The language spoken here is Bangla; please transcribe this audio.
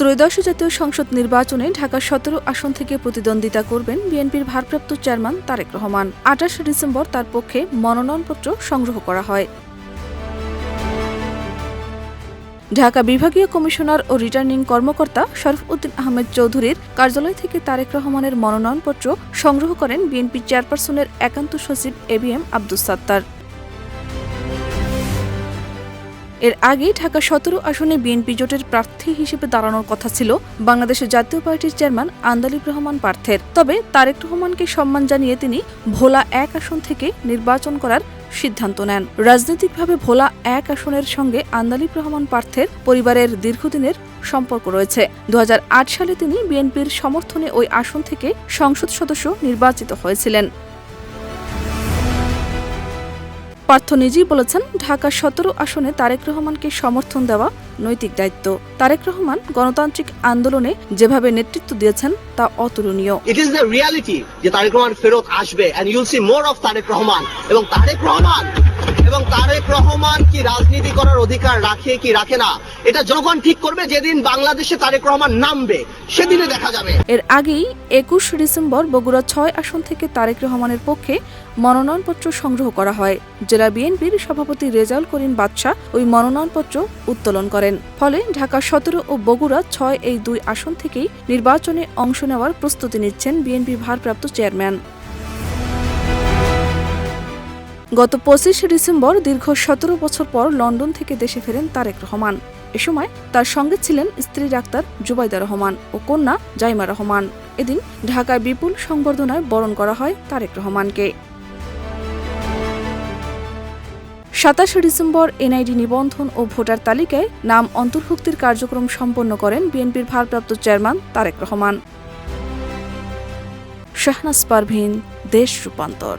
ত্রয়োদশ জাতীয় সংসদ নির্বাচনে ঢাকা ১৭ আসন থেকে প্রতিদ্বন্দ্বিতা করবেন বিএনপির ভারপ্রাপ্ত চেয়ারম্যান তারেক রহমান। ২৮ ডিসেম্বর তার পক্ষে মনোনয়নপত্র সংগ্রহ করা হয়। ঢাকা বিভাগীয় কমিশনার ও রিটার্নিং কর্মকর্তা শরফ উদ্দিন আহমেদ চৌধুরীর কার্যালয় থেকে তারেক রহমানের মনোনয়নপত্র সংগ্রহ করেন বিএনপি চেয়ারপারসনের একান্ত সচিব এবিএম আব্দুস সাত্তার। এর আগেই ঢাকা ১৭ আসনে বিএনপি জোটের প্রার্থী হিসেবে দাঁড়ানোর কথা ছিল বাংলাদেশের জাতীয় পার্টির চেয়ারম্যান আন্দালিব রহমান পার্থের। তবে তারেক রহমানকে সম্মান জানিয়ে তিনি ভোলা ১ আসন থেকে নির্বাচন করার সিদ্ধান্ত নেন। রাজনৈতিকভাবে ভোলা ১ আসনের সঙ্গে আন্দালিব রহমান পার্থের পরিবারের দীর্ঘদিনের সম্পর্ক রয়েছে। ২০০৮ সালে তিনি বিএনপির সমর্থনে ওই আসন থেকে সংসদ সদস্য নির্বাচিত হয়েছিলেন। পার্থ নিজেই বলেছেন, ঢাকা ১৭ আসনে তারেক রহমানকে সমর্থন দেওয়া নৈতিক দায়িত্ব। তারেক রহমান গণতান্ত্রিক আন্দোলনে যেভাবে নেতৃত্ব দিয়েছেন তা অতুলনীয়। ইট ইজ দ্য রিয়ালিটি যে তারেক রহমান ফেরত আসবে and you will see more of Tarek Rahman. এবং তারেক রহমান কি রাজনীতি করার অধিকার রাখে কি রাখে না এটা জনগণ ঠিক করবে। যেদিন বাংলাদেশে তারেক রহমান নামবে সেদিনে দেখা যাবে। এর আগেই ২১ ডিসেম্বর বগুড়া ৬ আসন থেকে তারেক রহমানের পক্ষে মনোনয়নপত্র সংগ্রহ করা হয়। জেলা বিএনপির সভাপতি রেজাউল করিম বাদশা ওই মনোনয়নপত্র উত্তোলন করেন। ফলে ঢাকা ১৭ ও বগুড়া ৬ এই দুই আসন থেকেই নির্বাচনে অংশ নেওয়ার প্রস্তুতি নিচ্ছেন বিএনপি ভারপ্রাপ্ত চেয়ারম্যান। গত ২৫ ডিসেম্বর দীর্ঘ ১৭ বছর পর লন্ডন থেকে দেশে ফেরেন তারেক রহমান। এ সময় তার সঙ্গে ছিলেন স্ত্রী ডাক্তার জুবাইদা রহমান ও কন্যা জাইমা রহমান। এদিন ঢাকায় বিপুল সংবর্ধনায় বরণ করা হয় তারেক রহমানকে। ২৭ ডিসেম্বর এনআইডি নিবন্ধন ও ভোটার তালিকায় নাম অন্তর্ভুক্তির কার্যক্রম সম্পন্ন করেন বিএনপির ভারপ্রাপ্ত চেয়ারম্যান তারেক রহমান। শাহনাজ পারভীন, দেশ রূপান্তর।